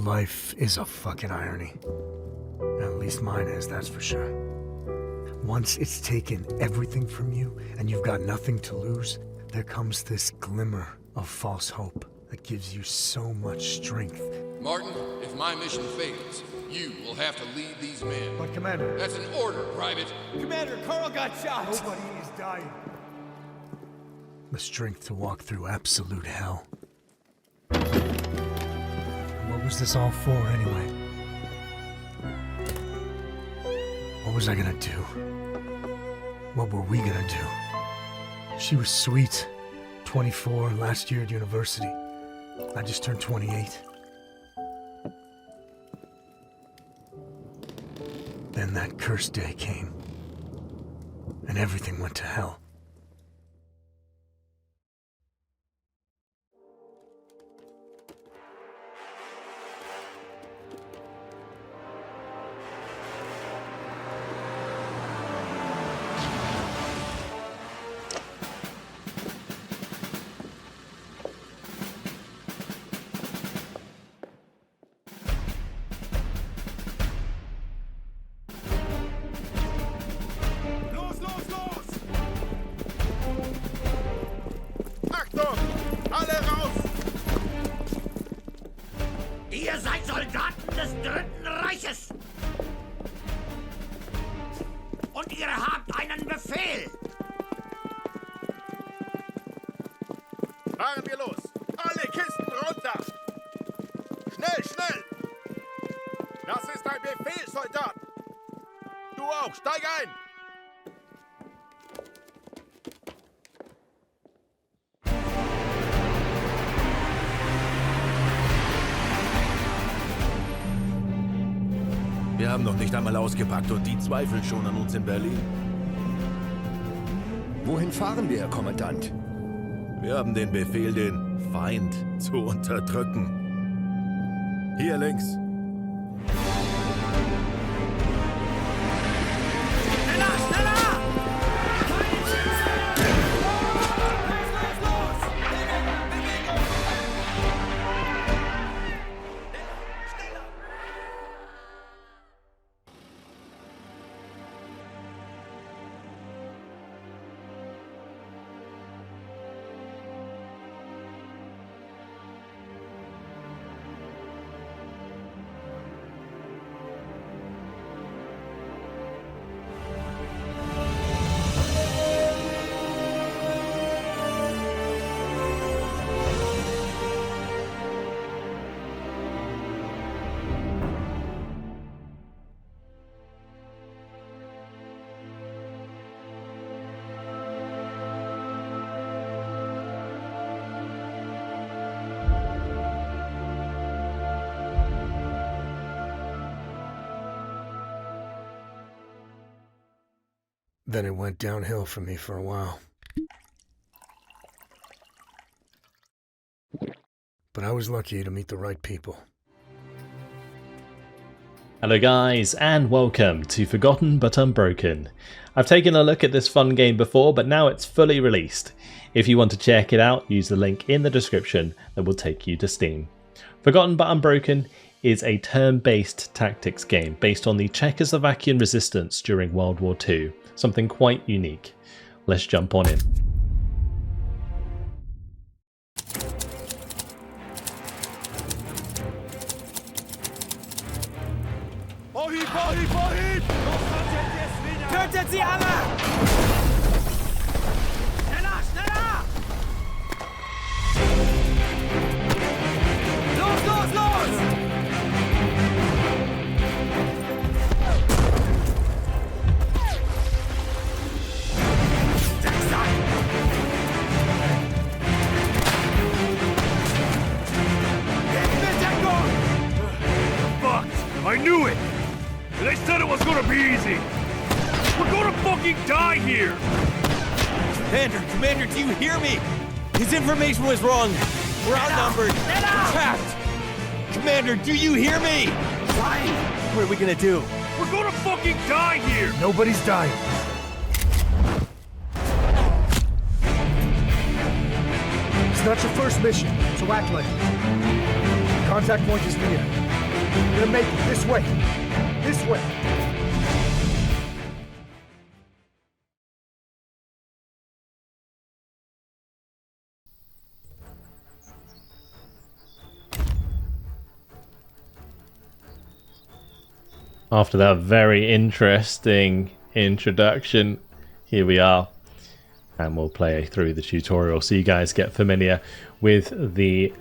Life is a fucking irony. At least mine is, that's for sure. Once it's taken everything from you and you've got nothing to lose, there comes this glimmer of false hope that gives you so much strength. Martin, if my mission fails, you will have to lead these men. But Commander... That's an order, Private. Commander, Carl got shot! Nobody is dying. The strength to walk through absolute hell. What was this all for, anyway? What was I gonna do? What were we gonna do? She was sweet. 24, last year at university. I just turned 28. Then that cursed day came, and everything went to hell. Alle raus! Ihr seid Soldaten des Dritten Reiches! Und ihr habt einen Befehl! Fahren wir los! Alle Kisten runter! Schnell, schnell! Das ist ein Befehl, Soldat! Du auch, steig ein! Wir haben noch nicht einmal ausgepackt und die zweifeln schon an uns in Berlin. Wohin fahren wir, Herr Kommandant? Wir haben den Befehl, den Feind zu unterdrücken. Hier links. Schneller, schneller! Then it went downhill for me for a while. But I was lucky to meet the right people. Hello guys, and welcome to Forgotten but Unbroken. I've taken a look at this fun game before, but now it's fully released. If you want to check it out, use the link in the description that will take you to Steam. Forgotten but Unbroken is a turn-based tactics game based on the Czechoslovakian resistance during World War II. Something quite unique. Let's jump on in. Vorhieb, vorhieb, vorhieb! Tötet sie alle! Schneller, schneller! Los, los, los! I knew it! They said it was gonna be easy! We're gonna fucking die here! Commander, do you hear me? His information was wrong. We're outnumbered. We're trapped. Commander, do you hear me? What are we gonna do? We're gonna fucking die here! Nobody's dying. It's not your first mission, so act like it. Contact point is near. We're gonna make it this way. This way. After that very interesting introduction, here we are, and we'll play through the tutorial so you guys get familiar with the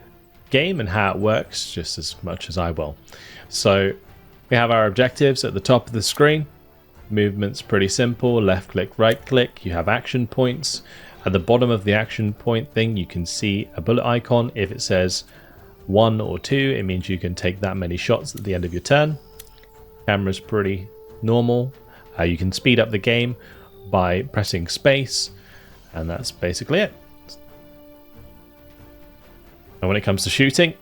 game and how it works just as much as I will. So we have our objectives at the top of the screen. Movement's pretty simple: left click, right click. You have action points. At the bottom of the action point thing you can see a bullet icon. If it says 1 or 2, it means you can take that many shots at the end of your turn. Camera's pretty normal. You can speed up the game by pressing space, and that's basically it. And when it comes to shooting,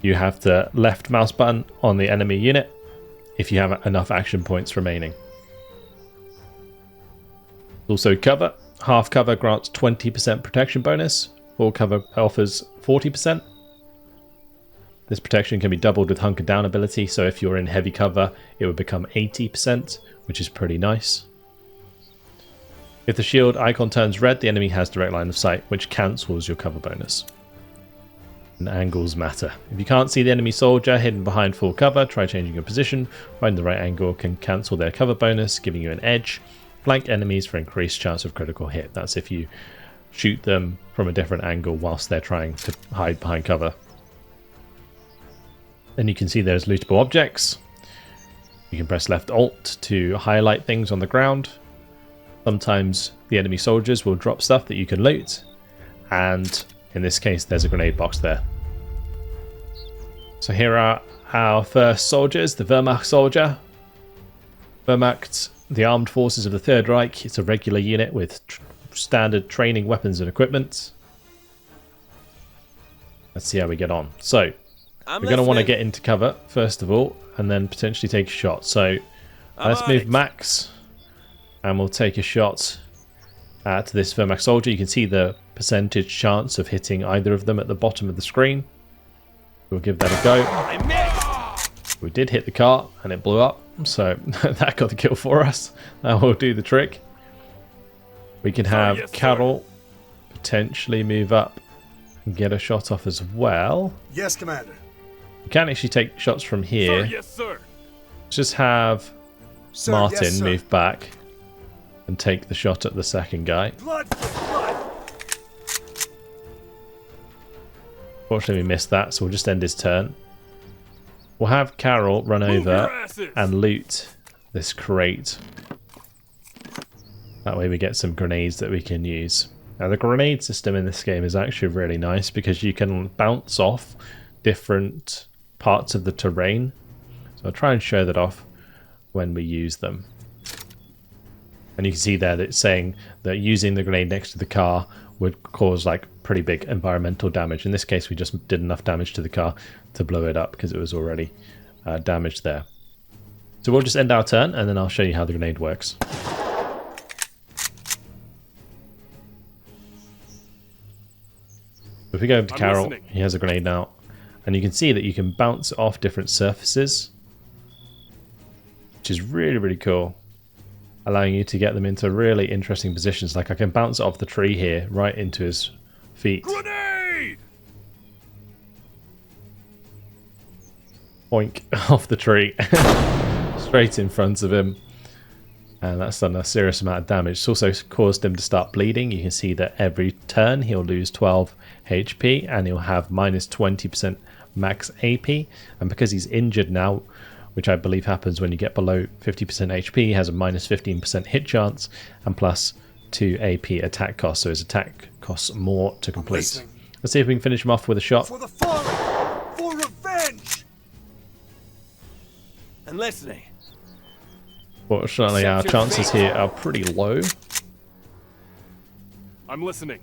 you have the left mouse button on the enemy unit if you have enough action points remaining. Also cover. Half cover grants 20% protection bonus. Full cover offers 40%. This protection can be doubled with hunker down ability, so if you're in heavy cover, it would become 80%, which is pretty nice. If the shield icon turns red, the enemy has direct line of sight, which cancels your cover bonus. And angles matter. If you can't see the enemy soldier hidden behind full cover, try changing your position. Finding the right angle can cancel their cover bonus, giving you an edge. Flank enemies for increased chance of critical hit. That's if you shoot them from a different angle whilst they're trying to hide behind cover. Then you can see there's lootable objects. You can press left alt to highlight things on the ground. Sometimes the enemy soldiers will drop stuff that you can loot, and in this case there's a grenade box there. So here are our first soldiers, the Wehrmacht soldier. Wehrmacht, the armed forces of the Third Reich. It's a regular unit with standard training weapons and equipment. Let's see how we get on. So we're going to want to get into cover first of all, and then potentially take a shot. So let's move Max, and we'll take a shot at this Wehrmacht soldier. You can see the percentage chance of hitting either of them at the bottom of the screen. We'll give that a go. We did hit the car, and it blew up, so that got the kill for us. That will do the trick. We can have Carol potentially move up and get a shot off as well. Yes, Commander. You can actually take shots from here. Sir, yes, sir. Just have Sir, Martin yes, sir. move back and take the shot at the second guy. Blood for blood. Fortunately, we missed that, so we'll just end his turn. We'll have Carol run over and loot this crate. That way we get some grenades that we can use. Now, the grenade system in this game is actually really nice because you can bounce off different parts of the terrain. So I'll try and show that off when we use them. And you can see there that it's saying that using the grenade next to the car would cause like pretty big environmental damage. In this case, we just did enough damage to the car to blow it up because it was already damaged there. So we'll just end our turn, and then I'll show you how the grenade works. If we go over to Carol, he has a grenade now, and you can see that you can bounce off different surfaces, which is really, really cool, allowing you to get them into really interesting positions. Like I can bounce off the tree here right into his feet. Grenade! Boink, off the tree, straight in front of him. And that's done a serious amount of damage. It's also caused him to start bleeding. You can see that every turn he'll lose 12 HP and he'll have minus 20% max AP. And because he's injured now, which I believe happens when you get below 50% HP, he has a minus 15% hit chance and plus 2 AP attack cost. So his attack costs more to complete. Let's see if we can finish him off with a shot. For the fallen! For revenge! I'm listening. Fortunately, our chances here are pretty low. I'm listening.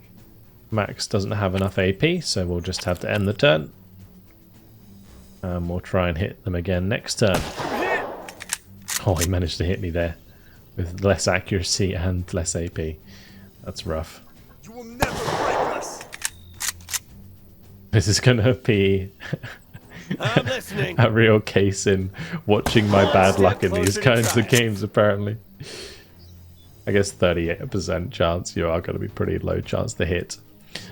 Max doesn't have enough AP, so we'll just have to end the turn. And we'll try and hit them again next turn. Oh, he managed to hit me there with less accuracy and less AP. That's rough. You will never break us! This is going to be I'm listening. A real case in watching my bad luck in these kinds of games, apparently. I guess 38% chance. You are going to be pretty low chance to hit.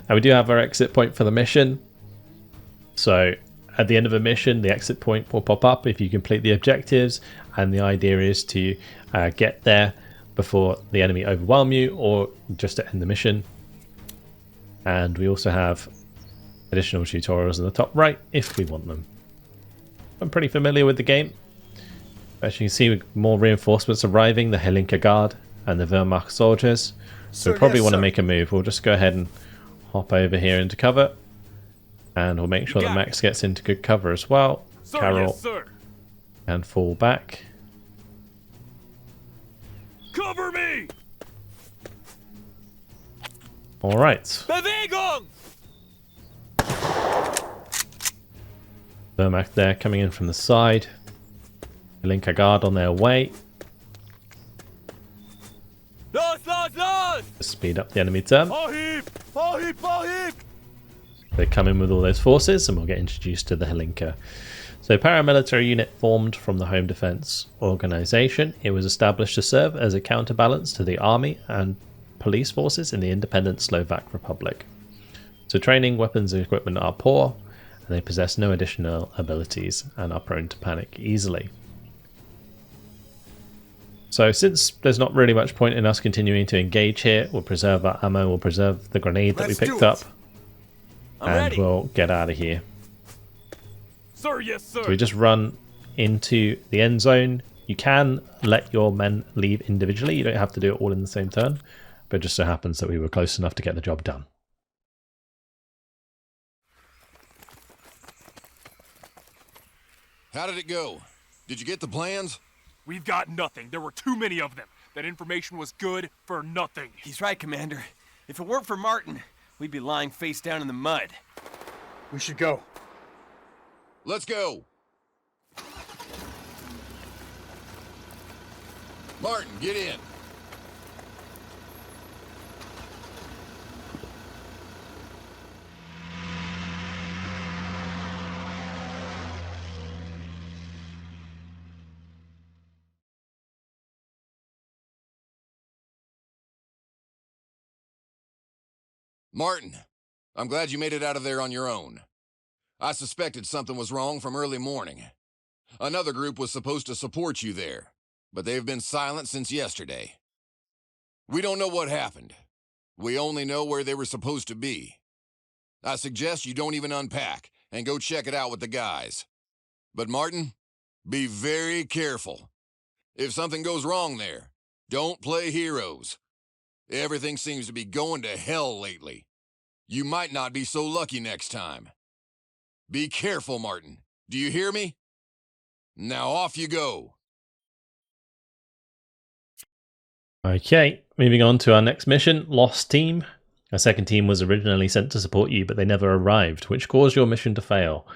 And we do have our exit point for the mission. So at the end of a mission, the exit point will pop up if you complete the objectives. And the idea is to get there before the enemy overwhelm you, or just to end the mission. And we also have additional tutorials in the top right if we want them. I'm pretty familiar with the game. As you can see, with more reinforcements arriving, the Helinka Guard and the Wehrmacht soldiers. So we probably want to make a move. We'll just go ahead and hop over here into cover. And we'll make sure that Max gets into good cover as well. Sir, Carol yes, sir. can fall back. Cover me! Alright. Bewegung! Wehrmacht there coming in from the side. Helinka Guard on their way. Los, los, los! Speed up the enemy turn. Vorhieb! Vorhieb! Vorhieb! They come in with all those forces and we'll get introduced to the Helinka. So paramilitary unit formed from the Home Defense Organization. It was established to serve as a counterbalance to the army and police forces in the independent Slovak Republic. So training, weapons and equipment are poor, and they possess no additional abilities and are prone to panic easily. So since there's not really much point in us continuing to engage here, we'll preserve our ammo, we'll preserve the grenade that we picked up, and we'll get out of here. Sir, yes, sir. So we just run into the end zone. You can let your men leave individually. You don't have to do it all in the same turn, but it just so happens that we were close enough to get the job done. How did it go? Did you get the plans? We've got nothing. There were too many of them. That information was good for nothing. He's right, Commander. If it weren't for Martin, we'd be lying face down in the mud. We should go. Let's go. Martin, get in. Martin, I'm glad you made it out of there on your own. I suspected something was wrong from early morning. Another group was supposed to support you there, but they've been silent since yesterday. We don't know what happened. We only know where they were supposed to be. I suggest you don't even unpack and go check it out with the guys. But Martin, be very careful. If something goes wrong there, don't play heroes. Everything seems to be going to hell lately. You might not be so lucky next time. Be careful, Martin. Do you hear me? Now off you go. Okay, moving on to our next mission, Lost Team. A second team was originally sent to support you, but they never arrived, which caused your mission to fail.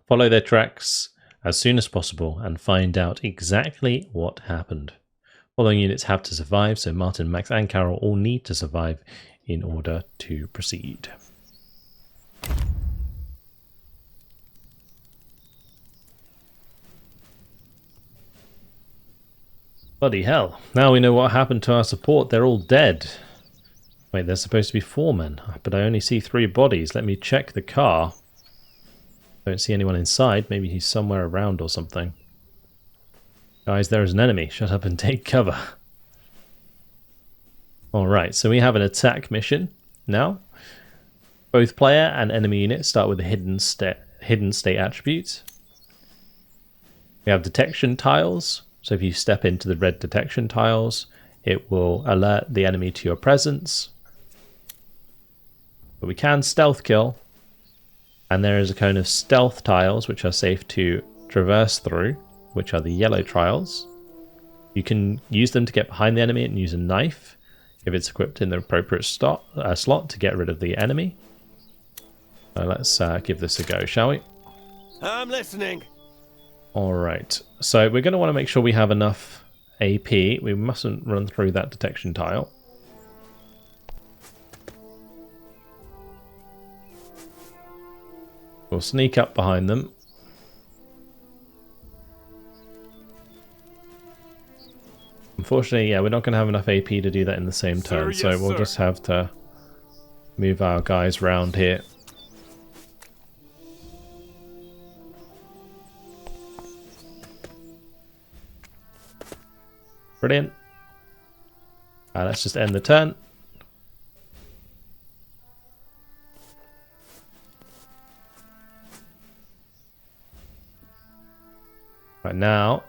Follow their tracks as soon as possible and find out exactly what happened. Following units have to survive, so Martin, Max and Carol all need to survive in order to proceed. Bloody hell. Now we know what happened to our support. They're all dead. Wait, there's supposed to be 4 men, but I only see 3 bodies. Let me check the car. Don't see anyone inside. Maybe he's somewhere around or something. Guys, there is an enemy. Shut up and take cover. Alright, so we have an attack mission now. Both player and enemy units start with the hidden state attributes. We have detection tiles. So if you step into the red detection tiles, it will alert the enemy to your presence. But we can stealth kill. And there is a cone of stealth tiles which are safe to traverse through, which are the yellow tiles. You can use them to get behind the enemy and use a knife if it's equipped in the appropriate slot to get rid of the enemy. Let's give this a go, shall we? I'm listening. Alright, so we're going to want to make sure we have enough AP. We mustn't run through that detection tile. We'll sneak up behind them. Unfortunately, yeah, we're not going to have enough AP to do that in the same turn, Sir, so yes, we'll sir. just have to move our guys round here. Brilliant. Let's just end the turn. Right now,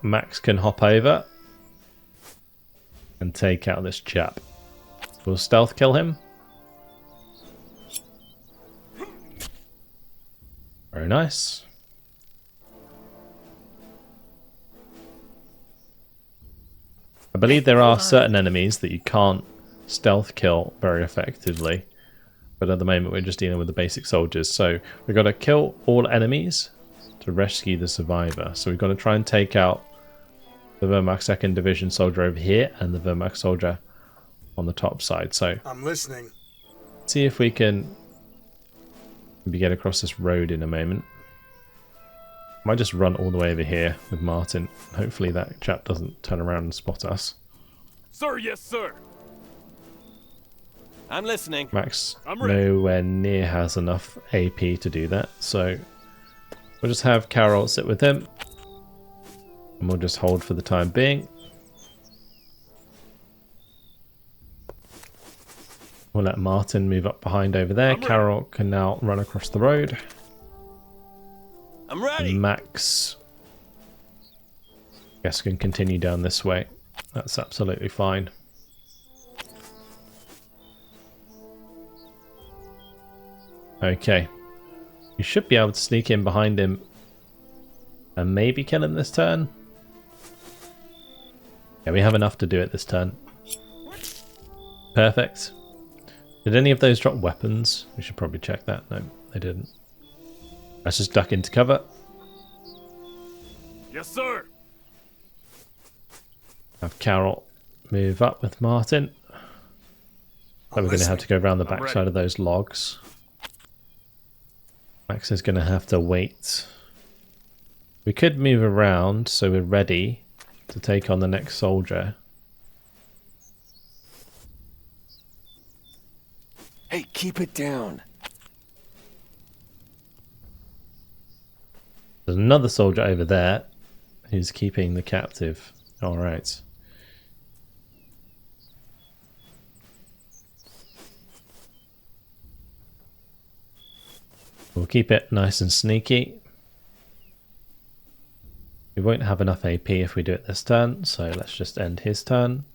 Max can hop over and take out this chap. We'll stealth kill him. Very nice. I believe there are certain enemies that you can't stealth kill very effectively, but at the moment we're just dealing with the basic soldiers. So we've got to kill all enemies to rescue the survivor. So we've got to try and take out the Wehrmacht 2nd Division soldier over here and the Wehrmacht soldier on the top side. So I'm listening. see if we can maybe get across this road in a moment. Might just run all the way over here with Martin. Hopefully that chap doesn't turn around and spot us. Sir, yes, sir. I'm listening. Max I'm ready. nowhere near has enough AP to do that, so we'll just have Carol sit with him. And we'll just hold for the time being. We'll let Martin move up behind over there. Carol can now run across the road. I'm ready. And Max, I guess, can continue down this way. That's absolutely fine. Okay. You should be able to sneak in behind him and maybe kill him this turn. Yeah, we have enough to do it this turn. Perfect. Did any of those drop weapons? We should probably check that. No, they didn't. Let's just duck into cover. Yes, sir. Have Carol move up with Martin. So we're going to have to go around the back side of those logs. Max is going to have to wait. We could move around so we're ready to take on the next soldier. Hey, keep it down. There's another soldier over there who's keeping the captive. Alright. We'll keep it nice and sneaky. We won't have enough AP if we do it this turn, so let's just end his turn.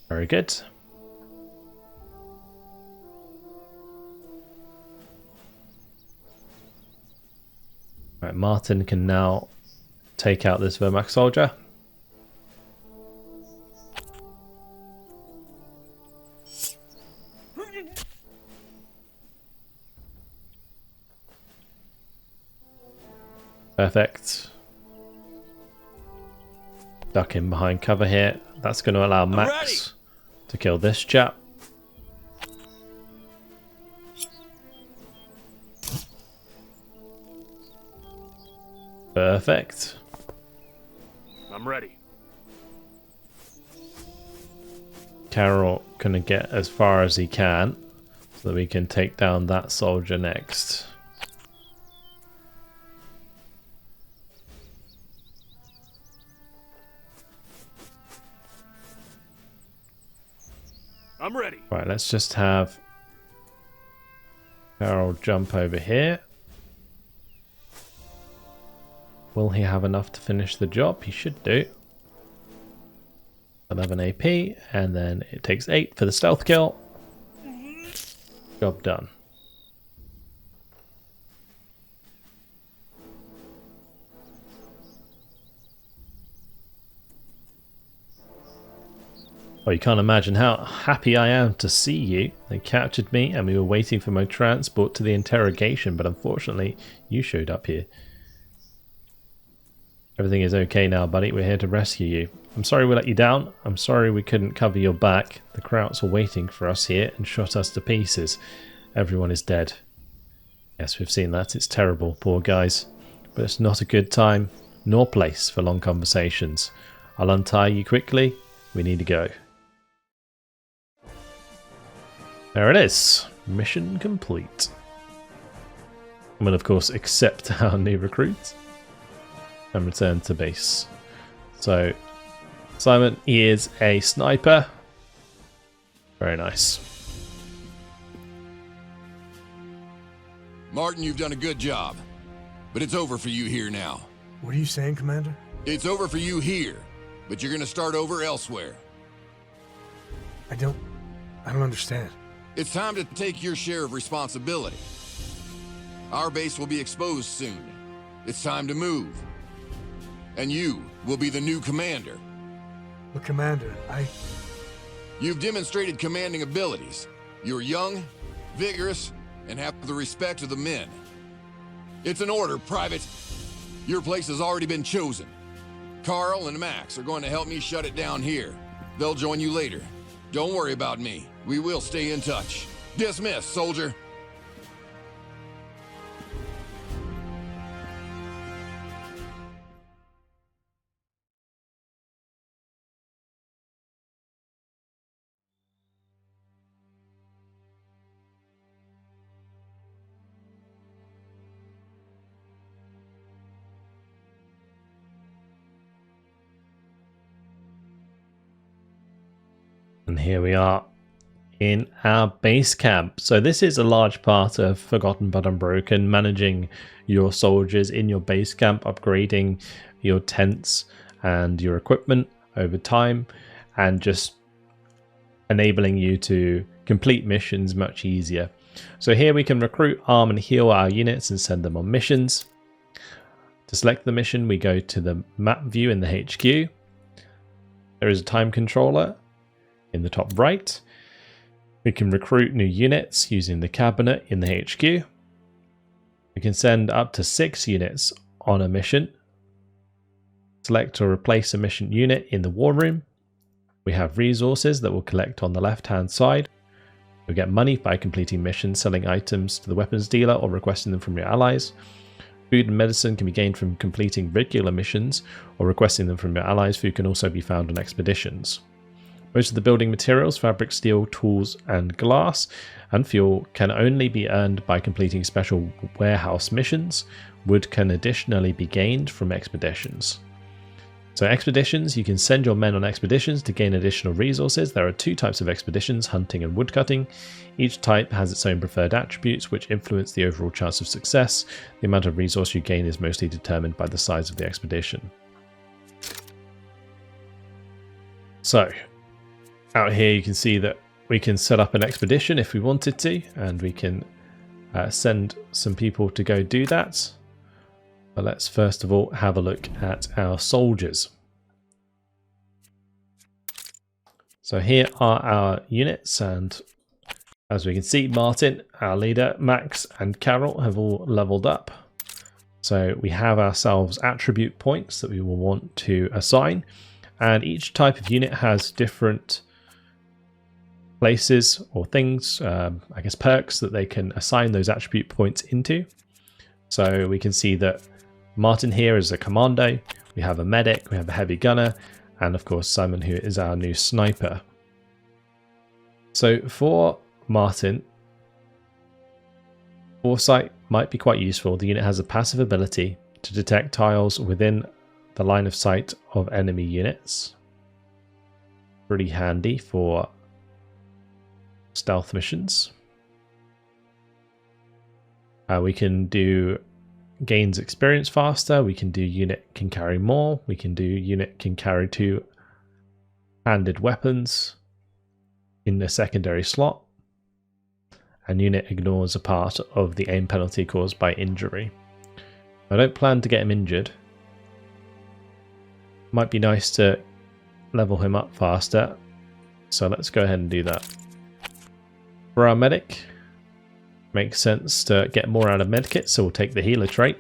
Very good. Right, Martin can now take out this Wehrmacht soldier. Perfect. Duck in behind cover here. That's going to allow Max to kill this chap. Perfect. I'm ready. Carol gonna get as far as he can so that we can take down that soldier next. I'm ready. Right, let's just have Carol jump over here. Will he have enough to finish the job? He should do. 11 AP, and then it takes 8 for the stealth kill. Job done. Oh, you can't imagine how happy I am to see you. They captured me and we were waiting for my transport to the interrogation, but unfortunately you showed up here. Everything is okay now, buddy. We're here to rescue you. I'm sorry we let you down. I'm sorry we couldn't cover your back. The Krauts were waiting for us here and shot us to pieces. Everyone is dead. Yes, we've seen that. It's terrible. Poor guys. but it's not a good time nor place for long conversations. I'll untie you quickly. We need to go. There it is. Mission complete. We'll of course accept our new recruit and return to base. So Simon, he is a sniper. Very nice. Martin, you've done a good job. But it's over for you here now. What are you saying, Commander? It's over for you here, but you're gonna start over elsewhere. I don't understand. It's time to take your share of responsibility. Our base will be exposed soon. It's time to move. And you will be the new commander. But Commander, You've demonstrated commanding abilities. You're young, vigorous, and have the respect of the men. It's an order, Private. Your place has already been chosen. Carl and Max are going to help me shut it down here. They'll join you later. Don't worry about me. We will stay in touch. Dismiss, soldier. And here we are in our base camp. So this is a large part of Forgotten but Unbroken, managing your soldiers in your base camp, upgrading your tents and your equipment over time, and just enabling you to complete missions much easier. So here we can recruit, arm and heal our units and send them on missions. To select the mission, we go to the map view in the HQ. There is a time controller in the top right. We can recruit new units using the cabinet in the HQ. We can send up to 6 units on a mission. Select or replace a mission unit in the war room. We have resources that we'll collect on the left hand side. We get money by completing missions, selling items to the weapons dealer or requesting them from your allies. Food and medicine can be gained from completing regular missions or requesting them from your allies. Food can also be found on expeditions. Most of the building materials, fabric, steel, tools, and glass, and fuel can only be earned by completing special warehouse missions. Wood can additionally be gained from expeditions. So expeditions, you can send your men on expeditions to gain additional resources. There are 2 types of expeditions, hunting and woodcutting. Each type has its own preferred attributes which influence the overall chance of success. The amount of resource you gain is mostly determined by the size of the expedition. So out here you can see that we can set up an expedition if we wanted to, and we can send some people to go do that. But let's first of all have a look at our soldiers. So here are our units, and as we can see, Martin, our leader, Max and Carol have all leveled up. So we have ourselves attribute points that we will want to assign, and each type of unit has different places or things, I guess perks that they can assign those attribute points into. So we can see that Martin here is a commando, we have a medic, we have a heavy gunner, and of course Simon, who is our new sniper. So for Martin, foresight might be quite useful. The unit has a passive ability to detect tiles within the line of sight of enemy units. Pretty handy for stealth missions. We can do gains experience faster, we can do unit can carry more, we can do unit can carry 2-handed weapons in the secondary slot, and unit ignores a part of the aim penalty caused by injury. I don't plan to get him injured. Might be nice to level him up faster, so let's go ahead and do that. For our medic, makes sense to get more out of medkit, so we'll take the healer trait.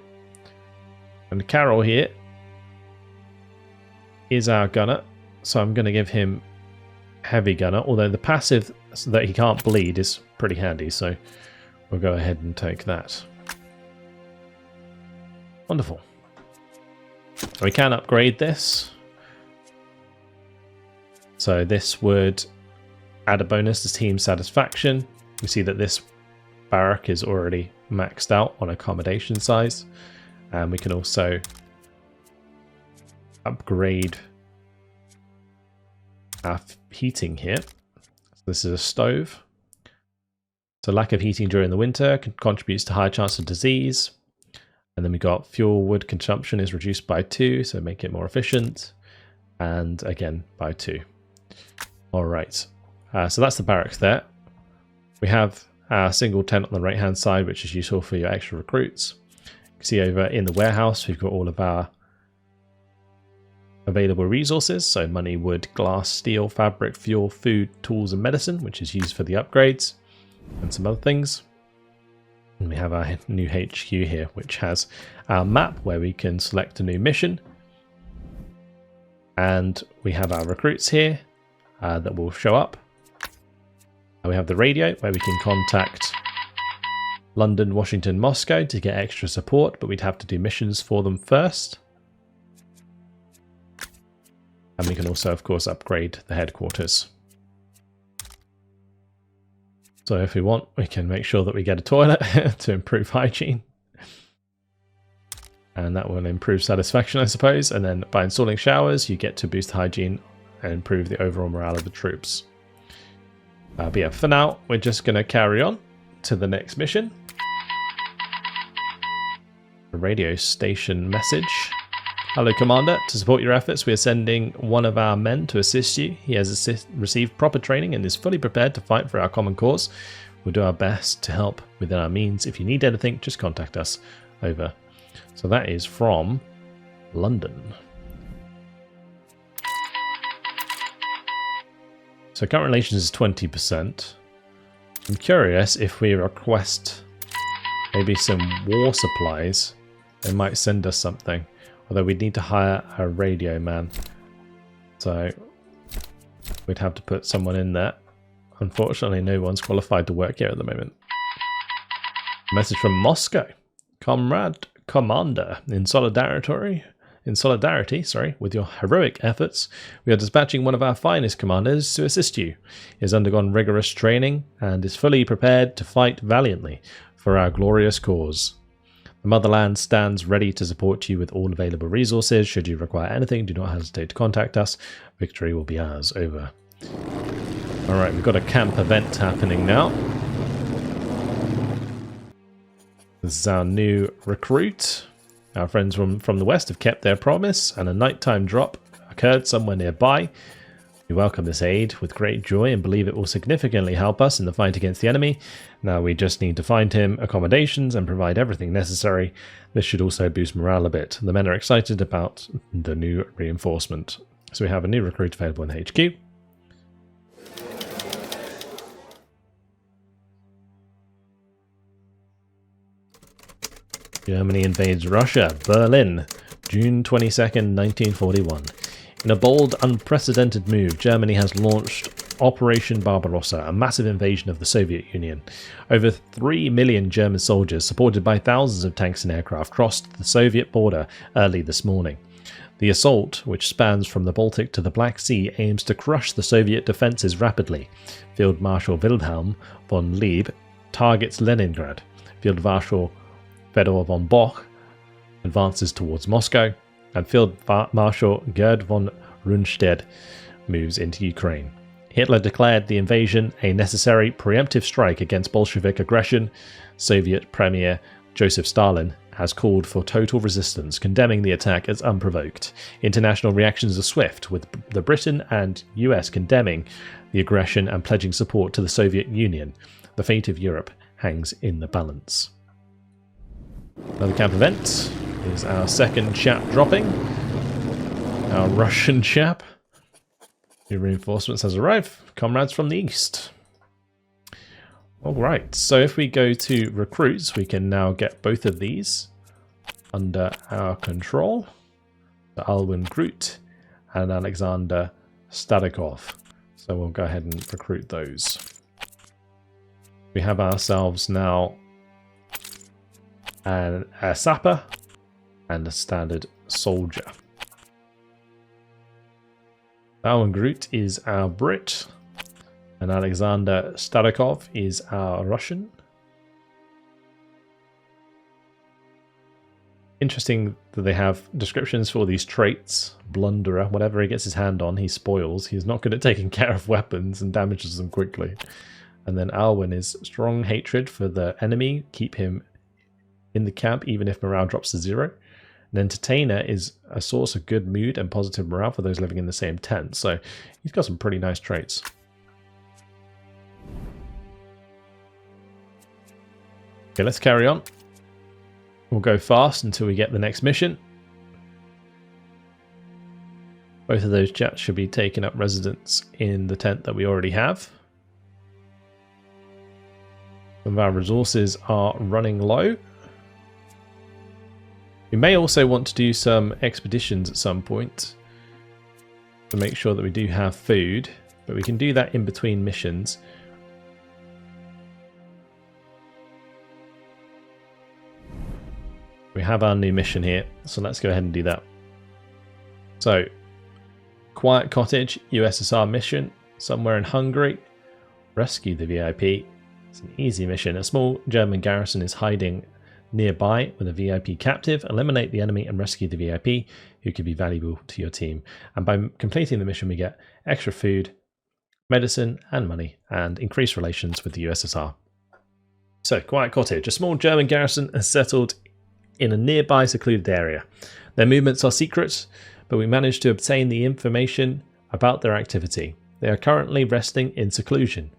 And Carol here is our gunner, so I'm going to give him heavy gunner, although the passive so that he can't bleed is pretty handy, so we'll go ahead and take that. Wonderful. We can upgrade this. So this would add a bonus to team satisfaction. We see that this barrack is already maxed out on accommodation size. And we can also upgrade our heating here. So this is a stove. So lack of heating during the winter contributes to higher chance of disease. And then we got fuel wood consumption is reduced by 2, so make it more efficient. And again, by 2. All right. So that's the barracks there. We have our single tent on the right hand side, which is useful for your extra recruits. You can see over in the warehouse, we've got all of our available resources. So money, wood, glass, steel, fabric, fuel, food, tools, and medicine, which is used for the upgrades and some other things. And we have our new HQ here, which has our map where we can select a new mission. And we have our recruits here that will show up. And we have the radio where we can contact London, Washington, Moscow to get extra support, but we'd have to do missions for them first. And we can also, of course, upgrade the headquarters. So if we want, we can make sure that we get a toilet to improve hygiene. And that will improve satisfaction, I suppose. And then by installing showers, you get to boost hygiene and improve the overall morale of the troops. But yeah, for now, we're just going to carry on to the next mission. A radio station message. Hello, Commander. To support your efforts, we are sending one of our men to assist you. He has received proper training and is fully prepared to fight for our common cause. We'll do our best to help within our means. If you need anything, just contact us. Over. So that is from London. So current relations is 20%. I'm curious if we request maybe some war supplies, they might send us something. Although we'd need to hire a radio man. So we'd have to put someone in there. Unfortunately, no one's qualified to work here at the moment. Message from Moscow. Comrade Commander, in solidarity, with your heroic efforts, we are dispatching one of our finest commanders to assist you. He has undergone rigorous training and is fully prepared to fight valiantly for our glorious cause. The motherland stands ready to support you with all available resources. Should you require anything, do not hesitate to contact us. Victory will be ours. Over. Alright, we've got a camp event happening now. This is our new recruit. Our friends from the west have kept their promise, and a nighttime drop occurred somewhere nearby. We welcome this aid with great joy and believe it will significantly help us in the fight against the enemy. Now we just need to find him accommodations and provide everything necessary. This should also boost morale a bit. The men are excited about the new reinforcement. So we have a new recruit available in HQ. Germany invades Russia. Berlin, June 22nd, 1941. In a bold, unprecedented move, Germany has launched Operation Barbarossa, a massive invasion of the Soviet Union. Over 3 million German soldiers, supported by thousands of tanks and aircraft, crossed the Soviet border early this morning. The assault, which spans from the Baltic to the Black Sea, aims to crush the Soviet defences rapidly. Field Marshal Wilhelm von Lieb targets Leningrad. Field Marshal Fedor von Boch advances towards Moscow, and Field Marshal Gerd von Rundstedt moves into Ukraine. Hitler declared the invasion a necessary preemptive strike against Bolshevik aggression. Soviet Premier Joseph Stalin has called for total resistance, condemning the attack as unprovoked. International reactions are swift, with the Britain and US condemning the aggression and pledging support to the Soviet Union. The fate of Europe hangs in the balance. Another camp event is our second chap dropping. Our Russian chap. New reinforcements has arrived. Comrades from the east. Alright, so if we go to recruits, we can now get both of these under our control. So Alwyn Groot and Alexander Stadikov. So we'll go ahead and recruit those. We have ourselves now a sapper and a standard soldier. Bowen Groot is our Brit, and Alexander Starakov is our Russian. Interesting that they have descriptions for these traits. Blunderer, whatever he gets his hand on, he spoils. He's not good at taking care of weapons and damages them quickly. And then Alwyn is strong hatred for the enemy, keep him in the camp even if morale drops to 0. An entertainer is a source of good mood and positive morale for those living in the same tent. So he's got some pretty nice traits. Okay, let's carry on. We'll go fast until we get the next mission. Both of those chaps should be taking up residence in the tent that we already have. Some of our resources are running low. We may also want to do some expeditions at some point to make sure that we do have food, but we can do that in between missions. We have our new mission here, so let's go ahead and do that. So, Quiet Cottage, USSR mission, somewhere in Hungary. Rescue the VIP. It's an easy mission. A small German garrison is hiding nearby with a VIP captive. Eliminate the enemy and rescue the VIP, who could be valuable to your team. And by completing the mission, we get extra food, medicine, and money, and increased relations with the USSR. So, Quiet Cottage. A small German garrison has settled in a nearby secluded area. Their movements are secret, but we managed to obtain the information about their activity. They are currently resting in seclusion.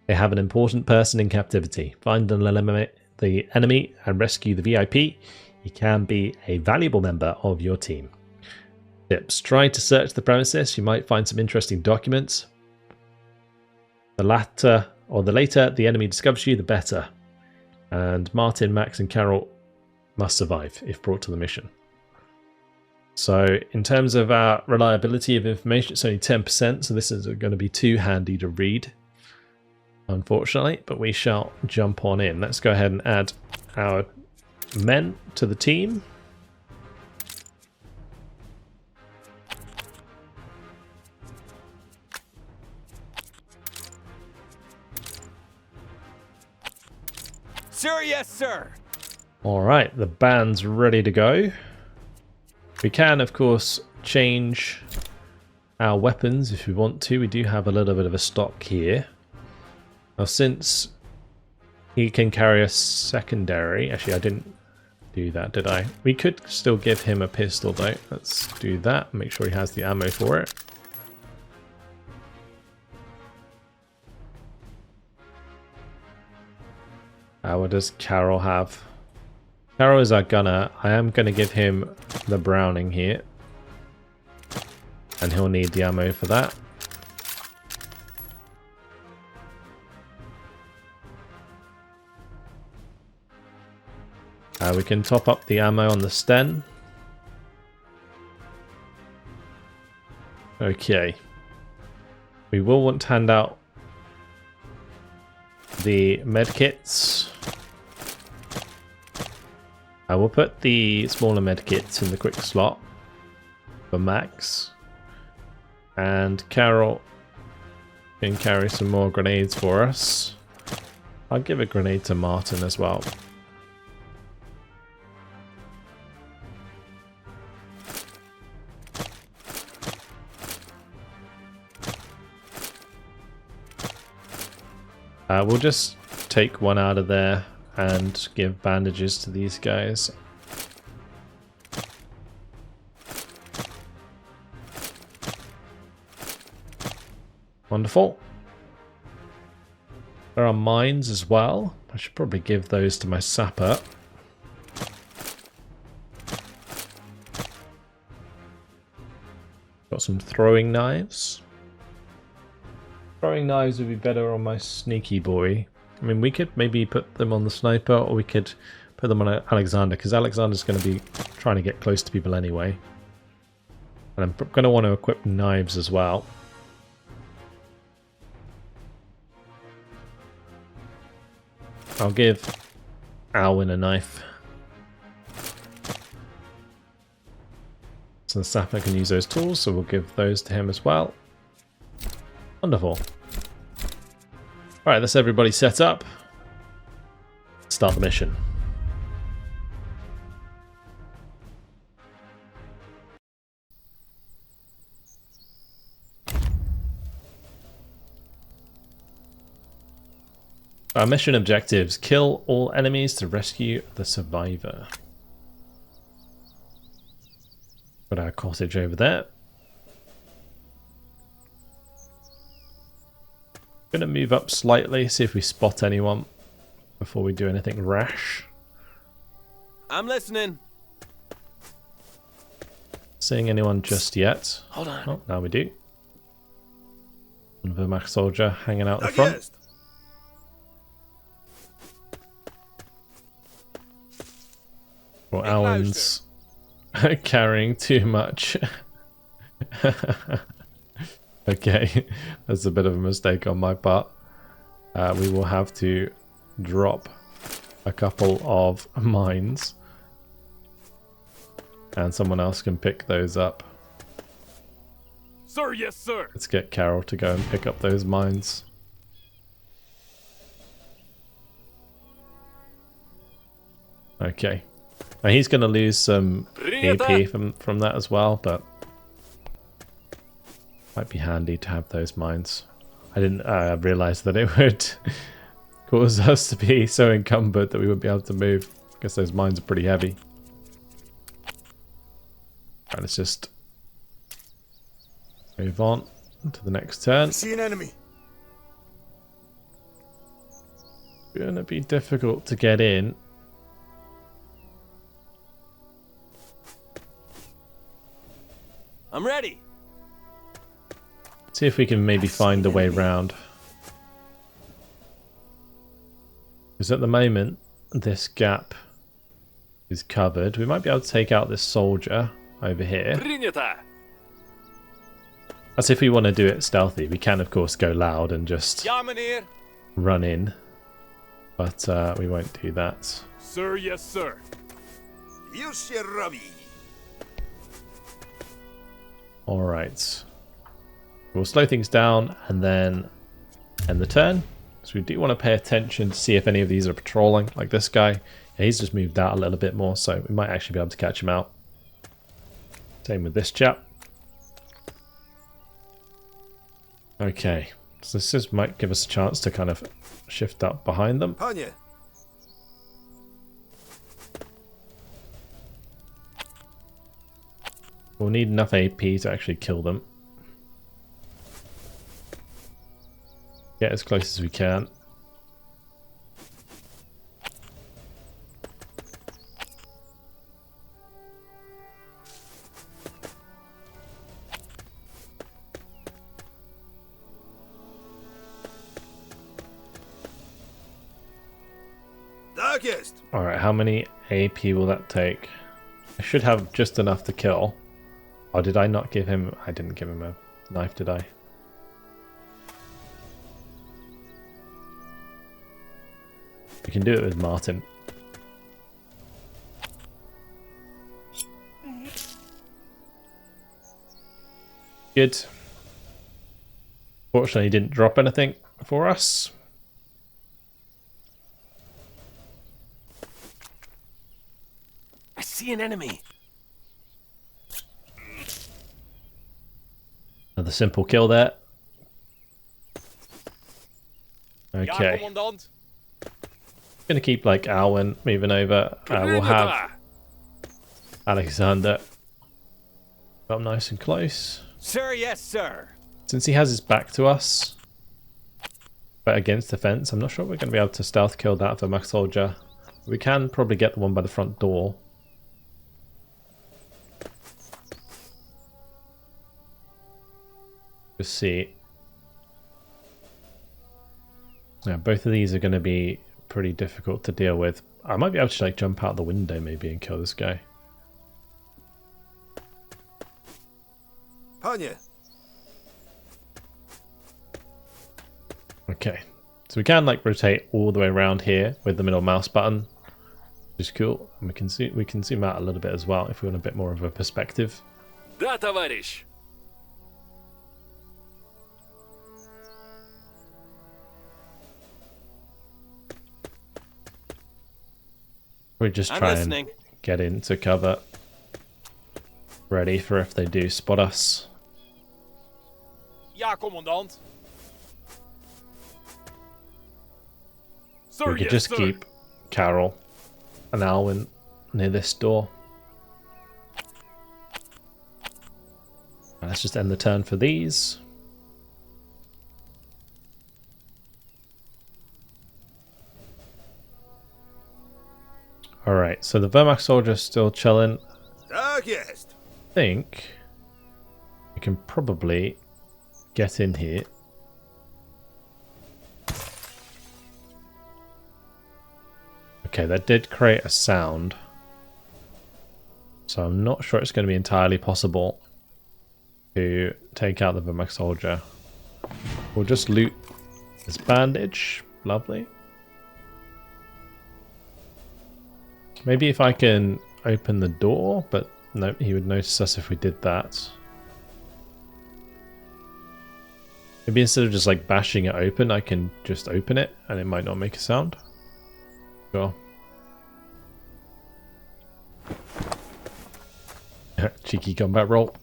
They have an important person in captivity. Find and eliminate the enemy and rescue the VIP. He can be a valuable member of your team. Tips. Try to search the premises. You might find some interesting documents. The later the enemy discovers you, the better. And Martin, Max, and Carol must survive if brought to the mission. So in terms of our reliability of information, it's only 10%, so this is going to be too handy to read, unfortunately, but we shall jump on in. Let's go ahead and add our men to the team. Sir, yes, sir. All right, the band's ready to go. We can, of course, change our weapons if we want to. We do have a little bit of a stock here. Now, since he can carry a secondary... Actually, I didn't do that, did I? We could still give him a pistol, though. Let's do that. Make sure he has the ammo for it. What does Carol have? Carol is our gunner. I am going to give him the Browning here. And he'll need the ammo for that. We can top up the ammo on the Sten. Okay. We will want to hand out the medkits. I will put the smaller medkits in the quick slot for Max. And Carol can carry some more grenades for us. I'll give a grenade to Martin as well. We'll just take one out of there and give bandages to these guys. Wonderful. There are mines as well. I should probably give those to my sapper. Got some throwing knives. Throwing knives would be better on my sneaky boy. I mean, we could maybe put them on the sniper, or we could put them on Alexander, because Alexander's going to be trying to get close to people anyway. And I'm going to want to equip knives as well. I'll give Alwyn a knife. So the sapper can use those tools, so we'll give those to him as well. Wonderful. Alright, that's everybody set up. Start the mission. Our mission objectives: kill all enemies to rescue the survivor. Got our cottage over there. Gonna move up slightly, see if we spot anyone before we do anything rash. I'm listening. Seeing anyone just yet? Hold on. Oh, now we do. Another Mac soldier hanging out the front. Or Alan's carrying too much. Okay, that's a bit of a mistake on my part. We will have to drop a couple of mines. And someone else can pick those up. Sir, yes, sir. Let's get Carol to go and pick up those mines. Okay. Now he's going to lose some AP from that as well, but might be handy to have those mines. I didn't realize that it would cause us to be so encumbered that we wouldn't be able to move. I guess those mines are pretty heavy. Alright, let's just move on to the next turn. See an enemy. It's gonna be difficult to get in. I'm ready. See if we can maybe find a way round. Because at the moment, this gap is covered. We might be able to take out this soldier over here. That's if we want to do it stealthy. We can, of course, go loud and just run in. But we won't do that. Sir, yes, sir. Alright. We'll slow things down and then end the turn. So we do want to pay attention to see if any of these are patrolling, like this guy. Yeah, he's just moved out a little bit more, so we might actually be able to catch him out. Same with this chap. Okay, so this just might give us a chance to kind of shift up behind them. We'll need enough AP to actually kill them. Get as close as we can. Alright, how many AP will that take? I should have just enough to kill. Oh, did I not give him... I didn't give him a knife, did I? We can do it with Martin. Good. Fortunately, he didn't drop anything for us. I see an enemy. Another simple kill there. Okay. Gonna keep like Alwyn moving over. We'll have Alexander up nice and close. Sir, yes, sir. Since he has his back to us, but against the fence, I'm not sure we're going to be able to stealth kill that for Max Soldier. We can probably get the one by the front door. Just see. Yeah, both of these are going to be pretty difficult to deal with. I might be able to like jump out the window maybe and kill this guy. Okay, so we can like rotate all the way around here with the middle mouse button, which is cool. And we can zoom out a little bit as well if we want a bit more of a perspective. Да, товарищ. We just I'm try listening. and get into cover. Ready for if they do spot us. Ja, commandant. We Sir, could yes, just sir. keep Carol and Alwyn near this door. Let's just end the turn for these. Alright, so the Wehrmacht soldier's still chilling. Tak jest. I think we can probably get in here. Okay, that did create a sound. So I'm not sure it's going to be entirely possible to take out the Wehrmacht soldier. We'll just loot this bandage. Lovely. Maybe if I can open the door, but no, he would notice us if we did that. Maybe instead of just like bashing it open, I can just open it and it might not make a sound. Sure. Cheeky combat roll.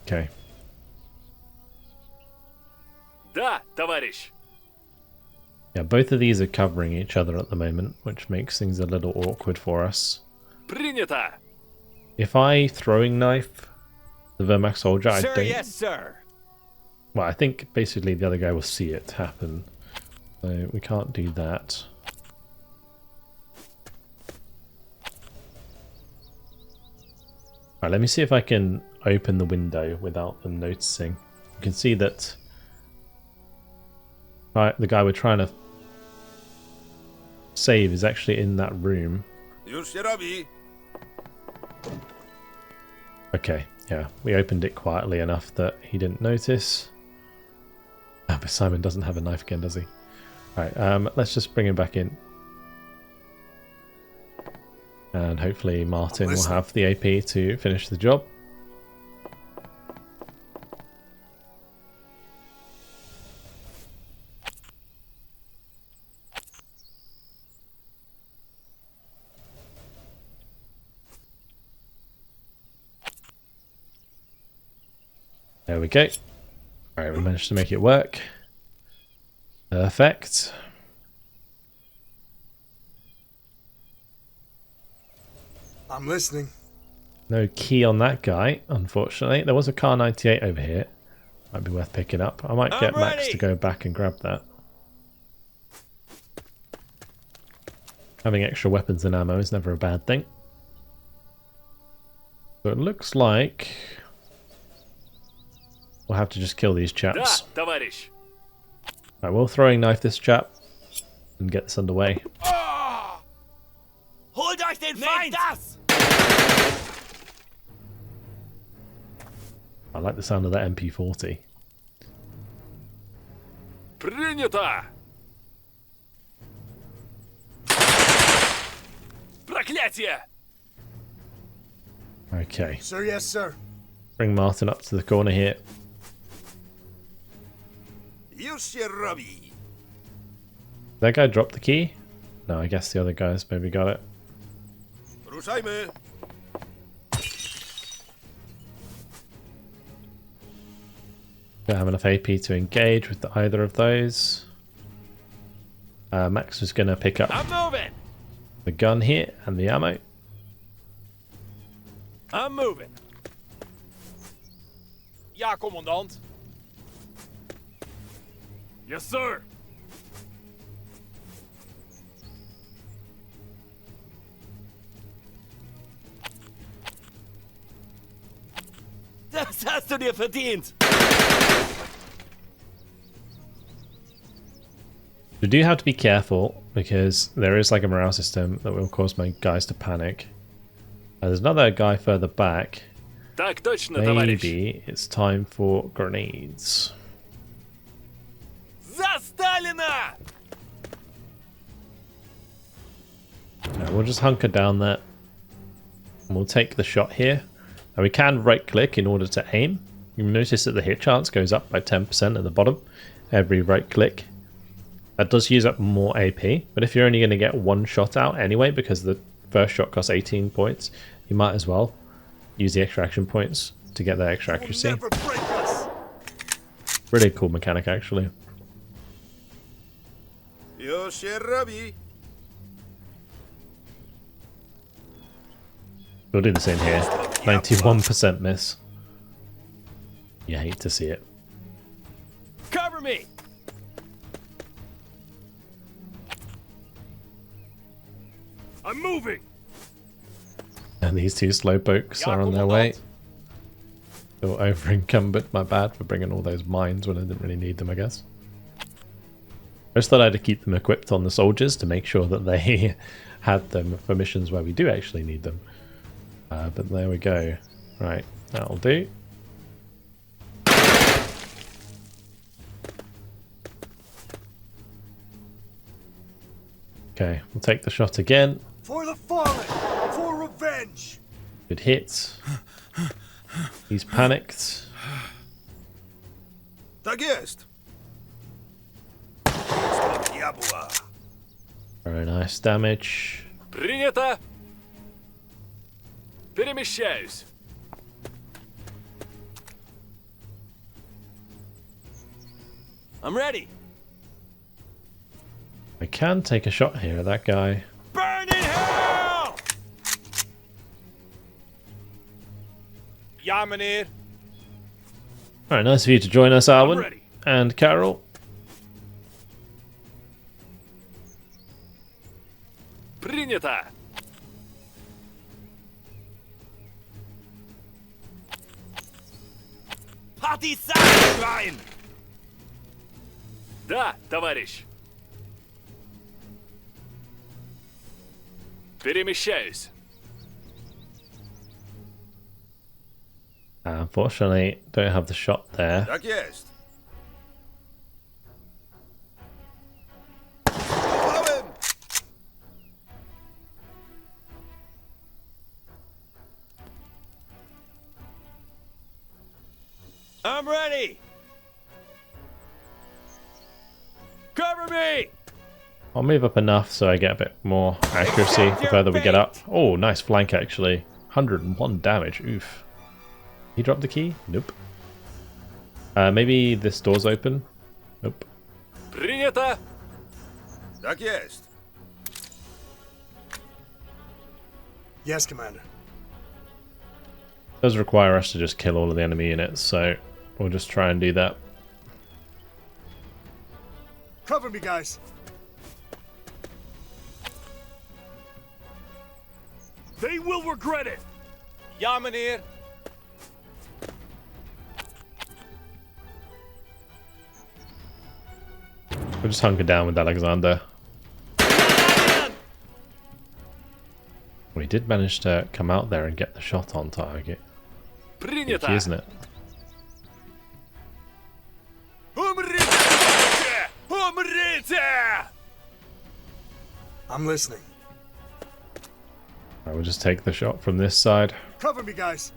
Okay. Да, товарищ. Yeah, both of these are covering each other at the moment, which makes things a little awkward for us. Принято. If I throwing knife the Wehrmacht soldier, I Sir, don't... yes, sir. Well, I think basically the other guy will see it happen. So we can't do that. Alright, let me see if I can open the window without them noticing. You can see that the guy we're trying to save is actually in that room. Już się robi. Okay, yeah, we opened it quietly enough that he didn't notice. Ah, but Simon doesn't have a knife again, does he? Alright, let's just bring him back in. And hopefully Martin will have the AP to finish the job. There we go. Alright, we managed to make it work. Perfect. I'm listening. No key on that guy, unfortunately. There was a car 98 over here. Might be worth picking up. I might get Max to go back and grab that. Having extra weapons and ammo is never a bad thing. So it looks like we'll have to just kill these Да, chaps. товарищ. Right, we'll throwing knife this chap and get this underway. Holt euch den Feind! Das! I like the sound of that MP40. Принято. Проклятие. Okay, Sir, yes, sir. bring Martin up to the corner here. Już się robi. That guy dropped the key? No, I guess the other guys maybe got it. Ruszajmy. Don't have enough AP to engage with either of those. Max was going to pick up I'm moving. the gun here and the ammo. I'm moving. Ja, commandant. Yes, sir. Das hast du dir verdient. You do have to be careful because there is like a morale system that will cause my guys to panic. There's another guy further back. Так точно, товарищ. Maybe it's time for grenades. За Сталина! No, we'll just hunker down there. And we'll take the shot here. And we can right click in order to aim. You notice that the hit chance goes up by 10% at the bottom every right click. That does use up more AP, but if you're only going to get one shot out anyway, because the first shot costs 18 points, you might as well use the extra action points to get that extra accuracy. Really cool mechanic, actually. Yo się robi. We'll do the same here. 91% miss. You hate to see it. Cover me! I'm moving! And these two slowpokes are on their way. Still over encumbered. My bad for bringing all those mines when I didn't really need them, I guess. I just thought I'd keep them equipped on the soldiers to make sure that they had them for missions where we do actually need them. But there we go. Right, that'll do. Okay, we'll take the shot again. For the fallen! For revenge! Good hit. He's panicked. Tak jest. Diabła. Very nice damage. Принято! Перемещаюсь. I'm ready. I can take a shot here at that guy. Burn in hell! Ja, meneer. Alright, nice of you to join us, Arwen. And Carol. Принято. Partisan! Да, товарищ. Перемещаюсь. Unfortunately, don't have the shot there. Tak jest. I'm ready. Cover me. I'll move up enough so I get a bit more accuracy the further we get up. Oh, nice flank actually. 101 damage. Oof. He dropped the key? Nope. Maybe this door's open? Nope. Принято. Tak jest. Yes, Commander. It does require us to just kill all of the enemy units, so we'll just try and do that. Cover me, guys. They will regret it! Ja, meneer. We'll just hunker down with Alexander. We did manage to come out there and get the shot on target. Принято. Key, isn't it? Умрите! Умрите! I'm listening. Right, we'll just take the shot from this side. Cover me, guys.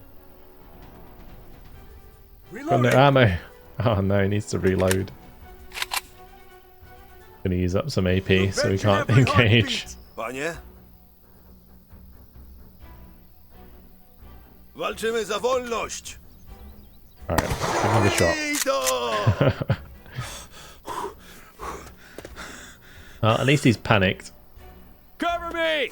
Got no ammo. Oh no, he needs to reload. Gonna use up some AP so we can't engage. Panie? Walczymy za wolność. Alright, give me the shot. Well, at least he's panicked. Cover me!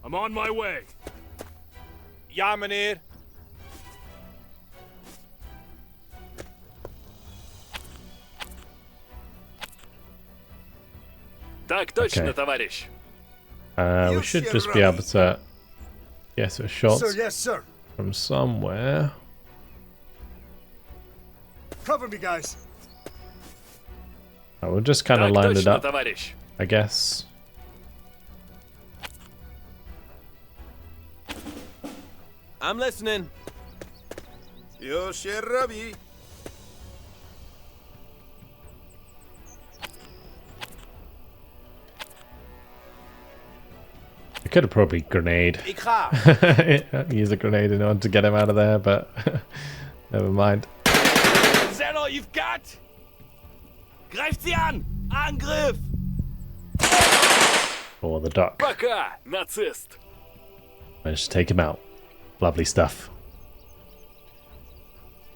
I'm on my way. Ja, meneer. Так точно, Okay. товарищ. We should just be able to get a shot Sir, yes, sir. from somewhere. Cover me, guys. We'll just kind of Так line it точно, up, товарищ. I guess. I'm listening. Już się robi. Could have probably grenade. Use a grenade in order to get him out of there, but never mind. Is that all you've got? Greift sie an! Angriff! Or the duck. Baka, Narzisst. Managed to take him out. Lovely stuff.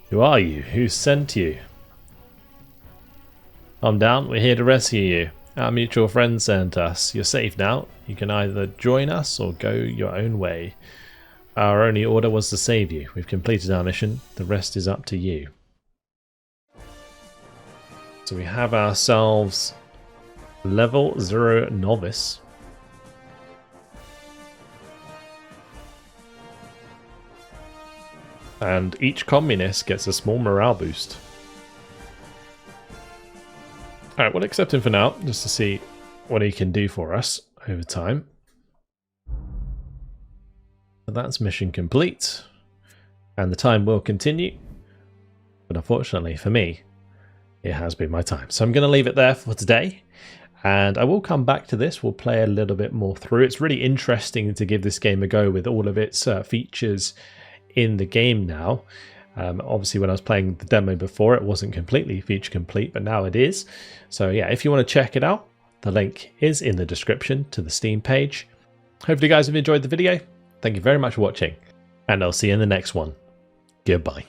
Who are you? Who sent you? Calm down, we're here to rescue you. Our mutual friend sent us. You're safe now. You can either join us or go your own way. Our only order was to save you. We've completed our mission. The rest is up to you. So we have ourselves level 0 novice. And each communist gets a small morale boost. Alright, we'll accept him for now, just to see what he can do for us over time. So that's mission complete. And the time will continue. But unfortunately for me, it has been my time. So I'm going to leave it there for today. And I will come back to this. We'll play a little bit more through. It's really interesting to give this game a go with all of its features in the game now. Obviously when I was playing the demo before, it wasn't completely feature complete, but now it is. So yeah, if you want to check it out, the link is in the description to the Steam page. Hopefully you guys have enjoyed the video. Thank you very much for watching, and I'll see you in the next one. Goodbye.